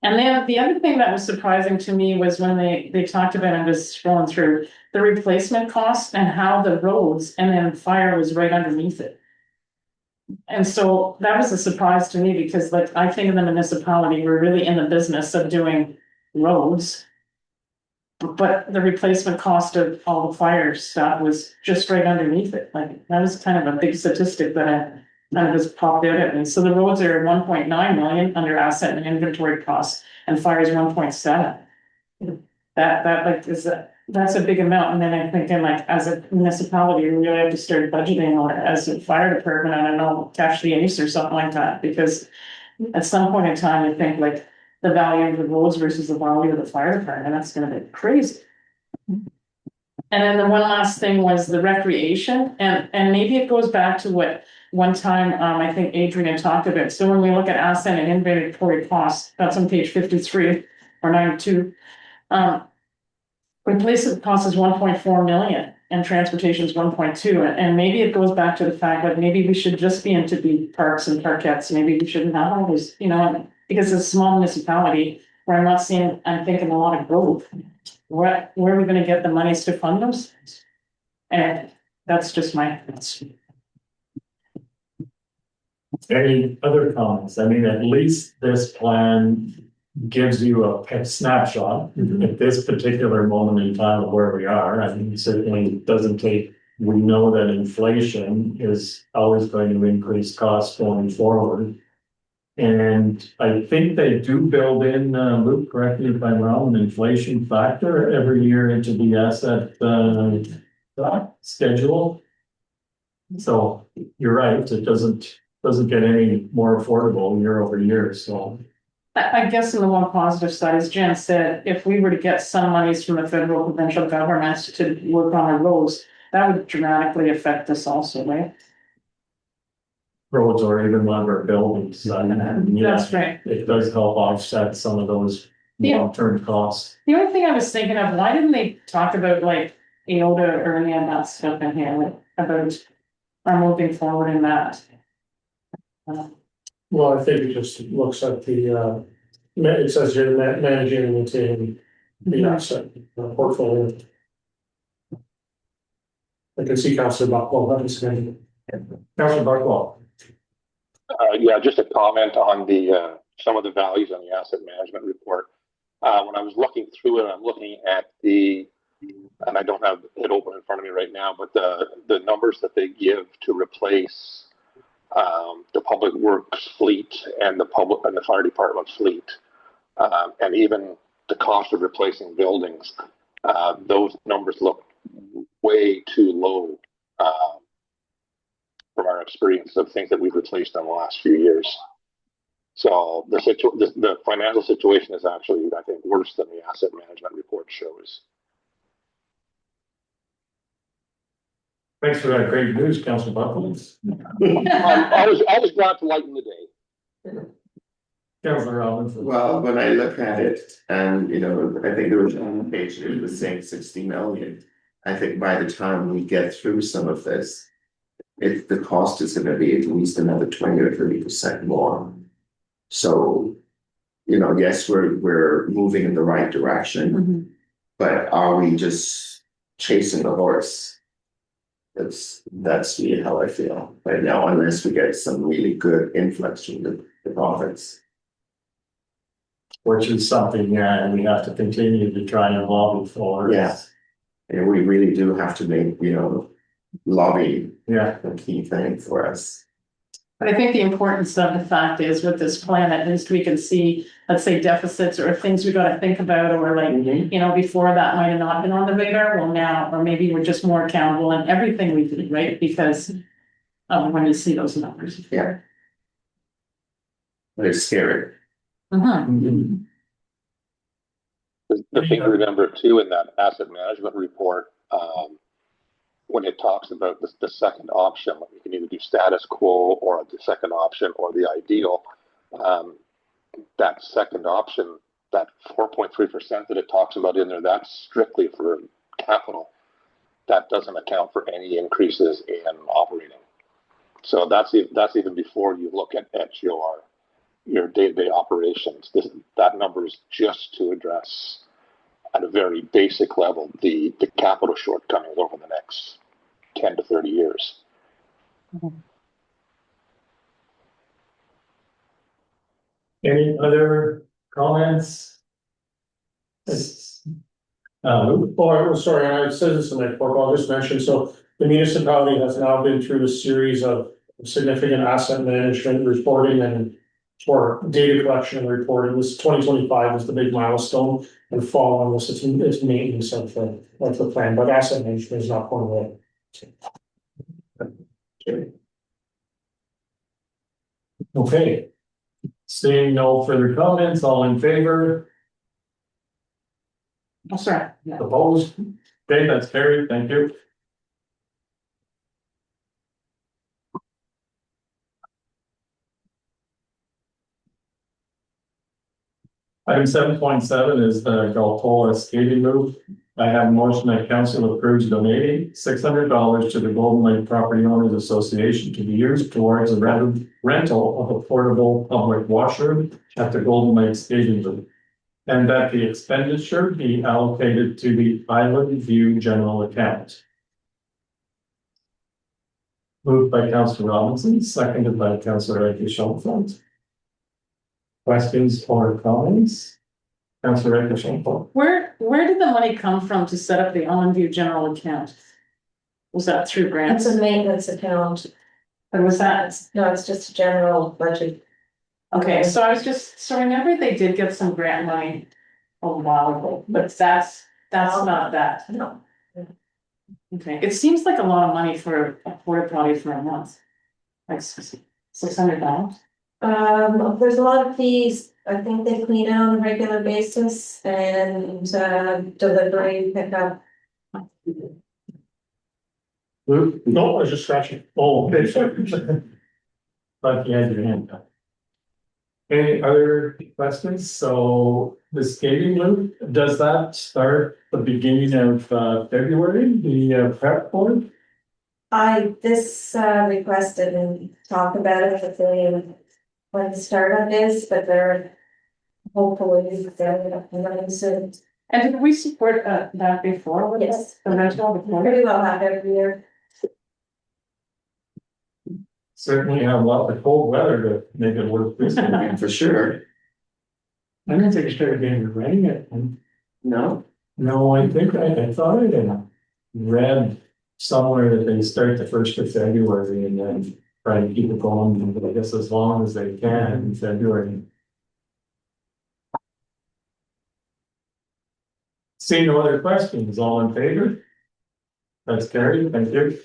And then the other thing that was surprising to me was when they talked about, I'm just scrolling through the replacement costs and how the roads and then fire was right underneath it. And so that was a surprise to me because like I think in the municipality, we're really in the business of doing roads. But the replacement cost of all the fire stuff was just right underneath it. Like that was kind of a big statistic that kind of just popped out at me. So the roads are 1.9 million under asset and inventory costs and fire is 1.7. That like that's a big amount. And then I'm thinking like as a municipality, we really have to start budgeting or as a fire department, I don't know, cash the ace or something like that, because at some point in time, I think like the value of the roads versus the value of the fire department, that's gonna be crazy. And then the one last thing was the recreation, and maybe it goes back to what one time, I think Adrian talked about. So when we look at asset and inventory costs, that's on page 53 or 92. Replacement cost is 1.4 million and transportation is 1.2. And maybe it goes back to the fact that maybe we should just be into the parks and parkettes. Maybe we shouldn't have always, because it's a small municipality where I'm thinking a lot of growth. Where are we gonna get the monies to fund those things? And that's just Any other comments? I mean, at least this plan gives you a snapshot at this particular moment in time of where we are. I mean, it certainly doesn't take, we know that inflation is always going to increase costs going forward. And I think they do build in, Luke, correct me if I'm wrong, an inflation factor every year into the asset schedule. So you're right, it doesn't get any more affordable year over year, so. I guess in the one positive side, as Jen said, if we were to get some monies from the federal provincial governments to work on our roads, that would dramatically affect this also, right? Roads or even one of our buildings, and yeah, That's right. it does help offset some of those Yeah. long-term costs. The only thing I was thinking of, why didn't they talk about like AOTA or any of that stuff in here, like about are moving forward in that? Well, I think it just looks at the, it says you're managing and maintaining the asset portfolio. I can see Councillor Buckwell having some. Councillor Buckwell. Yeah, just a comment on the some of the values on the asset management report. When I was looking through it, I'm looking at and I don't have it open in front of me right now, but the numbers that they give to replace the public works fleet and the fire department fleet, and even the cost of replacing buildings, those numbers look way too low from our experience of things that we've replaced in the last few years. So the financial situation is actually, I think, worse than the asset management report shows. Thanks for that great news, Councillor Buckley. I was glad to lighten the day. Councillor Robinson. Well, when I look at it, and you know, I think there was one page that was saying 60 million. I think by the time we get through some of this, the cost is going to be at least another 20 or 30% more. So, you know, yes, we're moving in the right direction, but are we just chasing the horse? That's really how I feel right now, unless we get some really good influx from the profits. Which is something, yeah, we have to continue to try and lobby for. Yeah. And we really do have to make, you know, lobby a key thing for us. But I think the importance of the fact is with this plan, at least we can see, let's say, deficits or things we gotta think about, or like, you know, before that might have not been on the radar, well now, or maybe we're just more accountable in everything we do, right? Because when you see those numbers. Yeah. But it's scary. Mm-hmm. The thing to remember too in that asset management report, when it talks about the second option, you can either do status quo or the second option or the ideal. That second option, that 4.3% that it talks about in there, that's strictly for capital. That doesn't account for any increases in operating. So that's even before you look at your day-to-day operations. That number is just to address at a very basic level the capital shortcomings over the next 10 to 30 years. Any other comments? Sorry, I said this in my report, I'll just mention, so the municipality has now been through a series of significant asset management reporting and or data collection and reporting. This 2025 is the big milestone, and following this, it's maintenance of the plan, but asset management is not going away. Okay. Seeing no further comments, all in favor? Oh, sorry. Yeah. Opposed? Okay, that's carried, thank you. Item 7.7 is the Galtola skating roof. I have a motion that council approves donating $600 to the Golden Lake Property Owners Association to be used towards a rental of a portable public washroom at the Golden Lake skating roof, and that the expenditure be allocated to the Island View general account. Moved by Councillor Robinson, seconded by Councillor Schoenfeld. Questions or comments? Councillor Schoenfeld. Where did the money come from to set up the Island View general account? Was that through grants? That's a maintenance account. Or was that? No, it's just a general budget. Okay, so so remember they did get some grant money a while ago, but that's not that. No. Okay, it seems like a lot of money for a porta potty for a month. Like $600. There's a lot of fees. I think they clean out on a regular basis and delivery, pickup. Luke? No, I was just scratching. Oh, okay, sorry. But you had your hand up. Any other questions? So the skating loop, does that start the beginning of February, the prep board? I just requested and talked about it with the, when the startup is, but they're hopefully they're running soon. And did we support that before with Yes. the rental before? Pretty well have every year. Certainly have a lot of cold weather to make it work this way. For sure. I don't think it started getting rain yet. No, No, I think I thought I had read somewhere that they start the 1st of February and then try to keep it going, I guess as long as they can in February. See no other questions, all in favor? That's carried, thank you.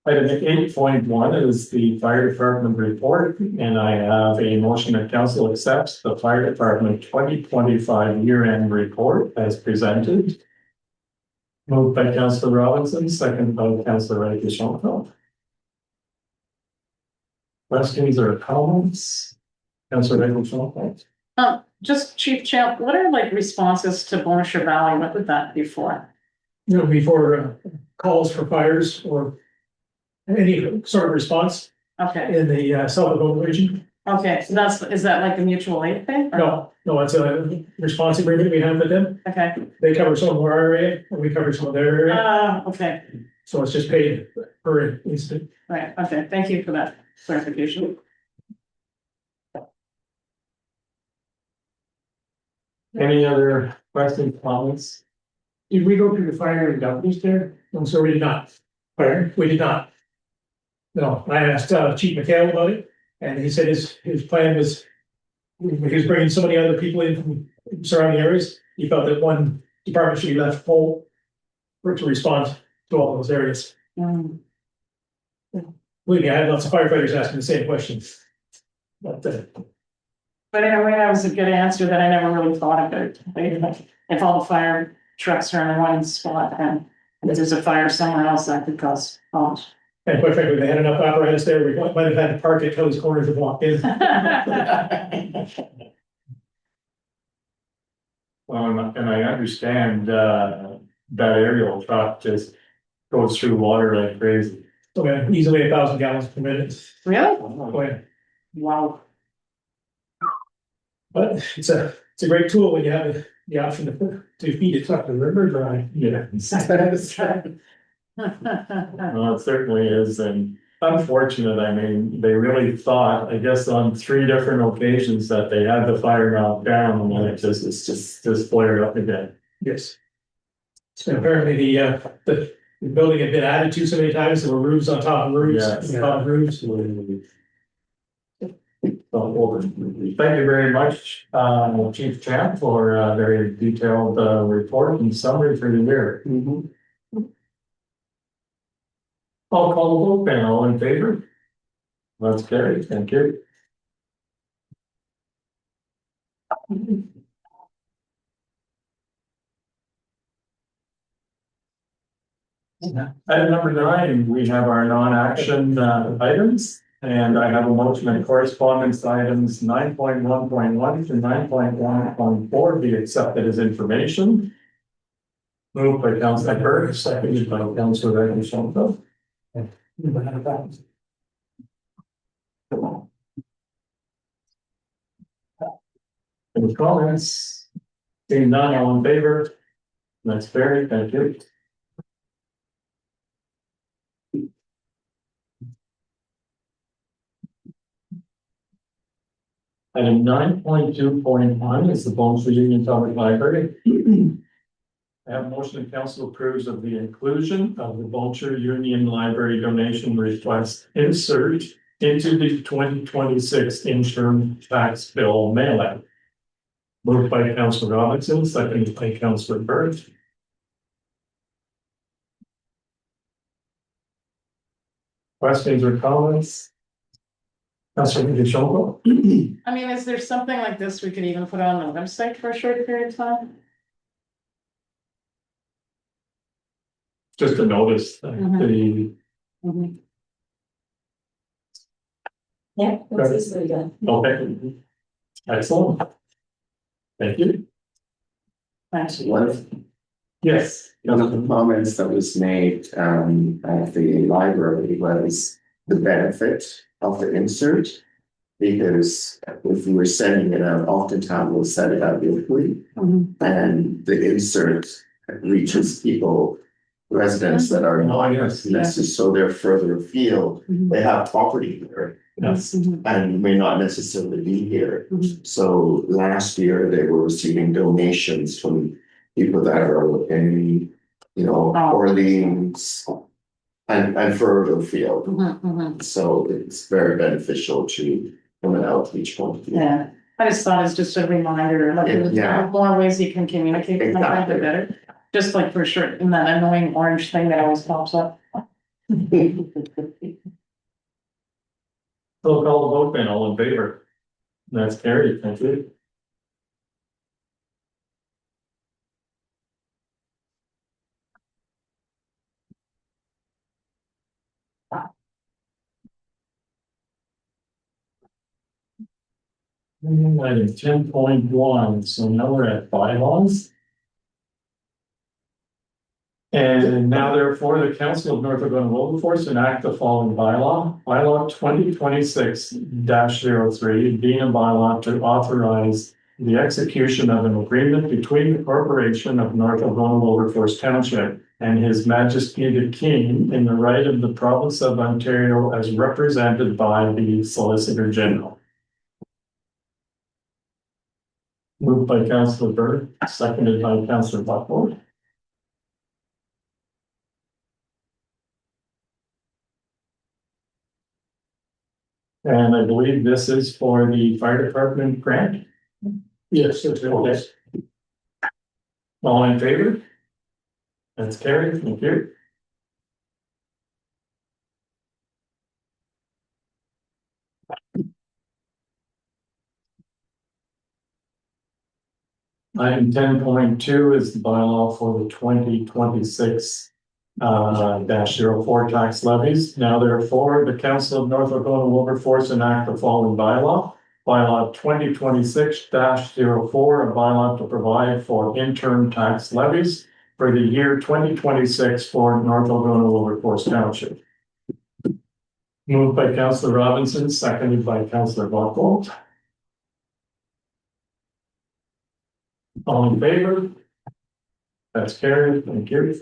Item 8.1 is the fire department report, and I have a motion that council accepts the fire department 2025 year-end report as presented. Moved by Councillor Robinson, second by Councillor Ray Deschamps. Questions or comments? Councillor Ray Deschamps. Just Chief Champ, what are like responses to Bonnechere Valley? What would that be for? You know, before calls for fires or any sort of response Okay, in the South Algona region. okay, so is that like a mutual aid thing? or- No, it's a response agreement we have with them. Okay, They cover some of our area and we cover some of their area. okay, So it's just paid per incident. right, okay, thank you for that clarification. Any other questions, comments? Did we go through the fire and deputies there? No, sir, we did not. Fire, we did not. No, I asked Chief McHale about it, and he said his plan was. He was bringing so many other people in from surrounding areas, he felt that one department should be left whole. For it to respond to all those areas. Mm. Believe me, I had lots of firefighters asking the same questions. But But in a way, that was a good answer that I never really thought about. Like, if all the fire trucks are in one spot and if there's a fire somewhere else, that could cause problems. and quite frankly, they had enough apparatus there, we might have had to park at Kelly's Corners to walk in. Well, and I understand, that aerial truck just goes through water like crazy. So yeah, easily 1,000 gallons per minute. Really? Oh, yeah. Wow. But it's a great tool when you have the option to feed it. The river dry. Yeah. Well, it certainly is, and unfortunate, I mean, they really thought, I guess, on 3 different occasions that they had the fire knocked down, and then it's just flared up again. Yes. So apparently the building had been added to so many times, there were roofs on top of roofs, Yes. on top of roofs. So, thank you very much, Chief Champ, for a very detailed, report and summary for the year. I'll call the vote then, all in favor? That's carried, thank you. Item number 9, we have our non-action items, and I have a motion and correspondence items 9.1.1 to 9.1.4 be accepted as information. Moved by Councilor Burke, seconded by Councilor Ray Deschamps. Any comments? Seeing none, all in favor? That's very, thank you. Item 9.2.1 is the Bones Union Public Library. I have a motion that council approves of the inclusion of the Vulture Union Library donation request insert into the 2026 interim tax bill mailing. Moved by Councilor Robinson, seconded by Councilor Burke. Questions or comments? Councilor Pietrangelo. I mean, is there something like this we could even put on the website for a short period of time? Just a notice that the, Mhm. Yeah, that's easily done. okay. Excellent. Thank you. Thanks. Yes. One of the comments that was made at the library was the benefit of the insert. Because if we were sending it out, oftentimes we'll send it out locally, and the insert reaches people, residents that are not necessarily, so they're further afield, they have property here. Yes. And may not necessarily be here. So last year they were receiving donations from people that are in, you know, Orleans and further afield. So it's very beneficial to come out each one. Yeah, I just thought it's just a reminder, like, Yeah. the more ways you can communicate, with my friend, the better. Just like for sure, in that annoying orange thing that always pops up. So call the vote then, all in favor? That's carried, thank you. Item 10.1, so now we're at bylaws. And now therefore, the Council of North Algona Wilberforce enact the following bylaw 2026-03, being a bylaw to authorize the execution of an agreement between the Corporation of North Algona Wilberforce Township and His Majesty the King in the right of the province of Ontario as represented by the Solicitor General. Moved by Councillor Bird, seconded by Councillor Buckmore. And I believe this is for the fire department grant. Yes, it's Okay. All in favor? That's carried, thank you. Item 10.2 is the bylaw for the 2026 -04 tax levies. Now therefore, the Council of North Algona Wilberforce enact the following bylaw. Bylaw 2026-04, a bylaw to provide for interim tax levies for the year 2026 for North Algona Wilberforce Township. Moved by Councillor Robinson, seconded by Councillor Buckle. All in favor? That's carried, thank you.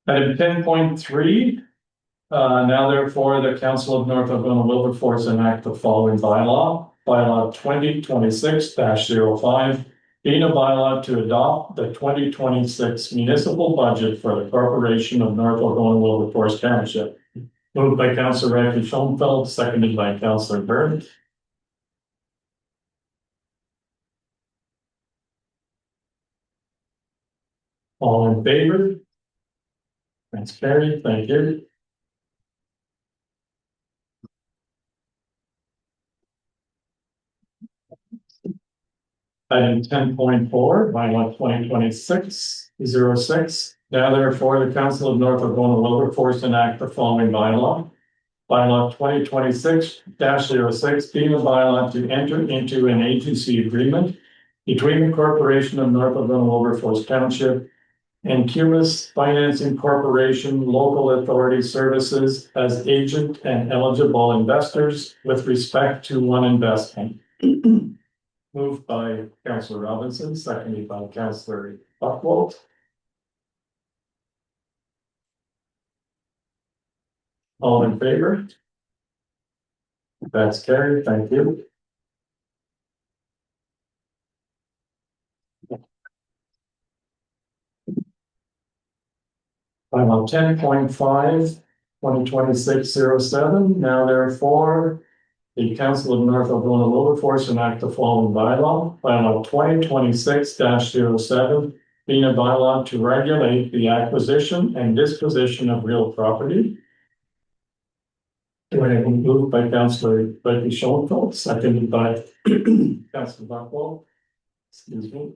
Item 10.3, now therefore, the Council of North Algona Wilberforce enact the following bylaw 2026-05, being a bylaw to adopt the 2026 municipal budget for the Corporation of North Algona Wilberforce Township. Moved by Councillor Randy Schoenfeld, seconded by Councillor Byrne. All in favor? That's carried, thank you. Item 10.4, bylaw 2026-06. Now therefore, the Council of North Algona Wilberforce enact the following bylaw 2026-06, being a bylaw to enter into an agency agreement between the Corporation of North Algona Wilberforce Township and Cumis Financing Corporation Local Authority Services as agent and eligible investors with respect to one investment. Moved by Councillor Robinson, seconded by Councillor Buckwalt. All in favor? That's carried, thank you. Bylaw 10.5, 2026-07, now therefore, the Council of North Algona Wilberforce enact the following bylaw 2026-07, being a bylaw to regulate the acquisition and disposition of real property. Moved by Councillor Becky Schoenfeld, seconded by Councillor Buckwell. Excuse me.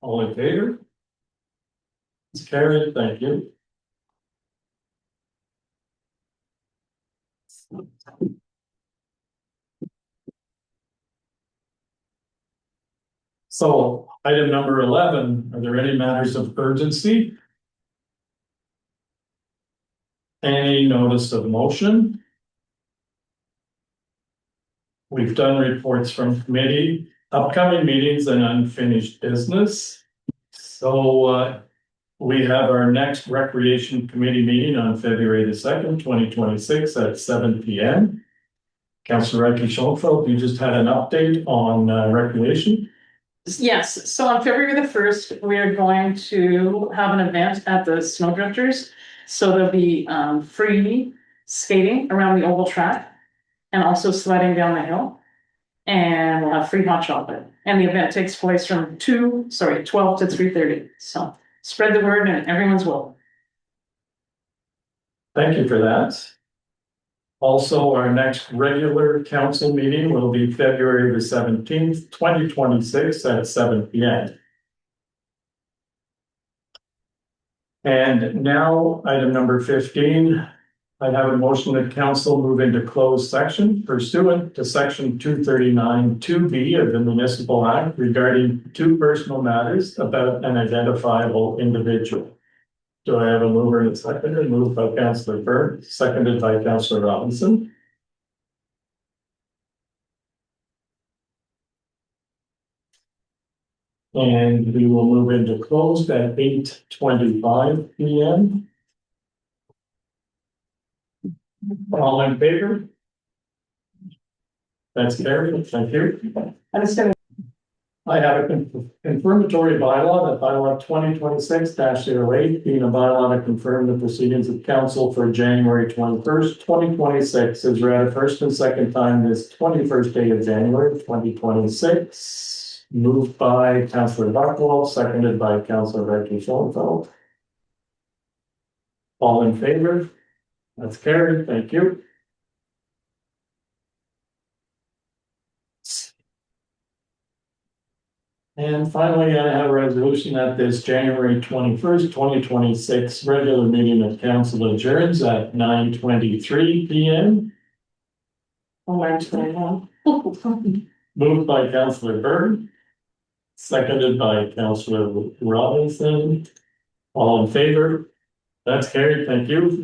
All in favor? It's carried, thank you. So item number 11, are there any matters of urgency? Any notice of motion? We've done reports from committee, upcoming meetings and unfinished business. So we have our next recreation committee meeting on February the 2nd, 2026 at 7 p.m. Councillor Becky Schoenfeld, you just had an update on recreation. Yes, so on February the 1st, we are going to have an event at the Snowdrifters. So there'll be free skating around the oval track and also sledding down the hill. And we'll have free hot chocolate. And the event takes place from 12 to 3:30. So spread the word and everyone's welcome. Thank you for that. Also, our next regular council meeting will be February the 17th, 2026 at 7 p.m. And now, item number 15, I have a motion that council move into closed section pursuant to section 239 2B of the Municipal Act regarding two personal matters about an identifiable individual. Do I have a mover and a seconder? Moved by Councillor Byrne, seconded by Councillor Robinson. And we will move into closed at 8:25 p.m. All in favor? That's carried, thank you. I'm just gonna I have a confirmatory bylaw, that bylaw 2026-08, being a bylaw to confirm the proceedings of council for January 21st, 2026, is read a first and second time this 21st day of January 2026. Moved by Councillor Buckwell, seconded by Councillor Becky Schoenfeld. All in favor? That's carried, thank you. And finally, I have a resolution that this January 21st, 2026 regular meeting of council adjourns at 9:23 p.m. Moved by Councillor Byrne, seconded by Councillor Robinson. All in favor? That's carried, thank you.